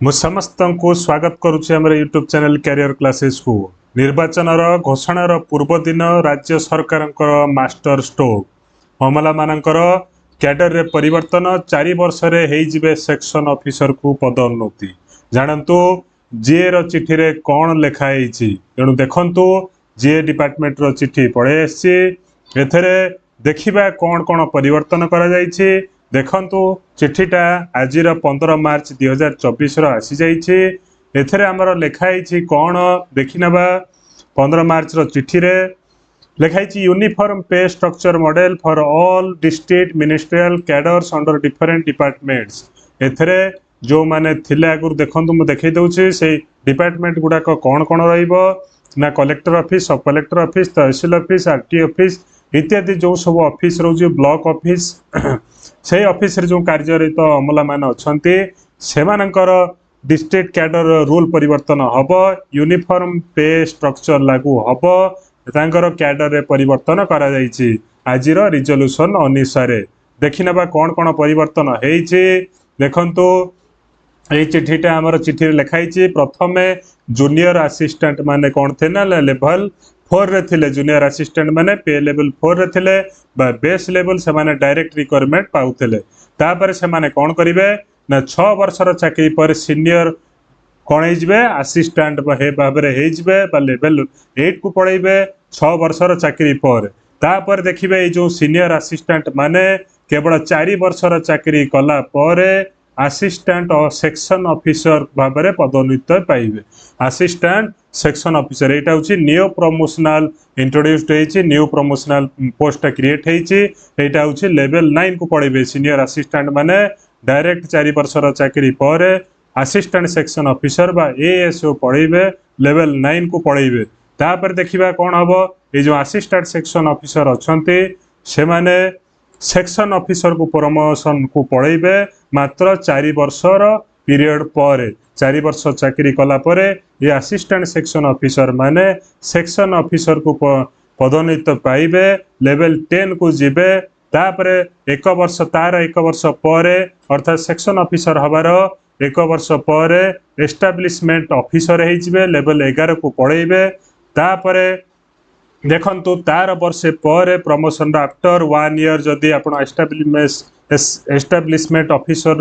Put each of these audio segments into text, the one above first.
मु समस्त को स्वागत करुच्ची आम यूट्यूब चैनल कैरियर क्लासेस को। निर्वाचन घोषणार पूर्व दिन राज्य सरकार मास्टर स्ट्रोक मामला मानकर कैडर रे परिवर्तन 4 वर्ष रे हेजिबे सेक्शन ऑफिसर को पदोन्नति जानतु जीए रो चिठी रे कौन लिखाई तेणु देखंतु जीए डिपार्टमेंट रो चिठी पड़े एथरे देखिबा कौन कौन परिवर्तन करा जायछि। देखंतु चिठीटा आज 15 मार्च 2024 आसी जाइए। एथरे आमर लिखाई कौन देखि नबा। 15 मार्च रो चिठी रे लिखाई uniform pay structure model for all district ministerial cadres under different departments. एथरे जो माने थिले आगुर देखंतु मु देखै दउछि से डिपार्टमेंट गुडा कौन कौन रहिबो ना कलेक्टर ऑफिस, सब कलेक्टर ऑफिस, तहसील ऑफिस, आरटी ऑफिस इत्यादि जो सब ऑफिस रोज ब्लॉक ऑफिस से ऑफिस रे जो कार्यरत अमला मान अच्छे से डिस्ट्रिक्ट कैडर रूल परिवर्तन हब। यूनिफॉर्म पे स्ट्रक्चर लागू हब। तांकर कैडर रे परिवर्तन करा जायछि। आज रिजोल्यूशन अनुसार देखि नबा कौन कौन परिवर्तन हेइछि। देखंतु ये चिठीटा आमर चिठी लिखाई प्रथमे जूनियर असिस्टेंट माने कौन थे ना लेवल 4 रे थिले। जूनियर असिस्टेंट माने पे लेवल 4 रे थिले बा बेस लेवल से माने डायरेक्ट रिक्वायरमेंट पाउथिले। तापर से माने कौन करिवे ना 6 वर्षर चाकरी पर सीनियर कौन हेजिबे असिस्टेंट हे भाबरे हेजिबे बा लेवल 8 को पढाइबे 6 वर्षर चाकरी पर। तापर देखिबे जो सीनियर असिस्टेंट माने केवल 4 वर्षर चाकरी कला पर असिस्टेंट और सेक्शन ऑफिसर भाबरे पदोन्नति पाइबे। असिस्टेंट सेक्शन ऑफिसर एटा होची न्यू प्रमोशनल इंट्रोड्यूस्ड हेची। न्यू प्रमोशनल पोस्ट क्रिएट हेची। एटा होची लेवल 9 को पढाइबे। सीनियर असिस्टेंट माने डायरेक्ट 4 वर्षर चाकरी पर असिस्टेंट सेक्शन ऑफिसर बा एएसओ पढाइबे लेवल 9 को पढाइबे। तापर देखिबा कोन हबो ए जो असिस्टेंट सेक्शन ऑफिसर अछंती से माने सेक्शन ऑफिसर को प्रमोशन को पढाइबे मात्र 4 वर्षर पीरियड पर। 4 वर्ष चाकरी कला परे ये असिस्टेंट सेक्शन ऑफिसर माने सेक्शन ऑफिसर को पदोन्नति पाइबे लेवल 10 को जिबे। तापरे 1 वर्ष तार 1 वर्ष पर अर्थात सेक्शन ऑफिसर हबार 1 वर्ष पर एस्टाब्लिशमेंट ऑफिसर हेजिबे लेवल 11 को पढाइबे। तापरे देखंतु तार वर्षे पर प्रमोशन आफ्टर 1 ईयर जदि आपण एस्टाब्लिशमेंट ऑफिसर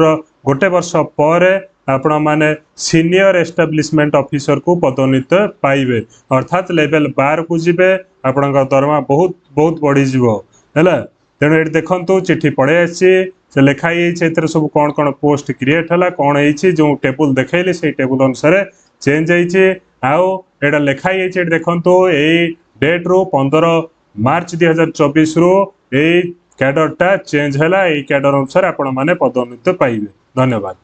गोटे वर्ष पर आपण माने सीनियर एस्टाब्लिशमेंट ऑफिसर को पदोन्नति पाइबे अर्थात लेवल 12 को जिबे। आपण दरमा बहुत बहुत बढ़ी जीवो हैला। तेणु ये देखंतु चिट्ठी पड़े आसी से लिखाई सब कौन कौन पोस्ट क्रिएट है कौन है जो टेबुल देखली से टेबुल अनुसार चेंज होटा लिखाई देखंतु यही डेट रू 15 मार्च 2024 रु यही कैडरटा चेंज है। यही कैडर अनुसार आपण माने पदोन्नति पाइबे। धन्यवाद।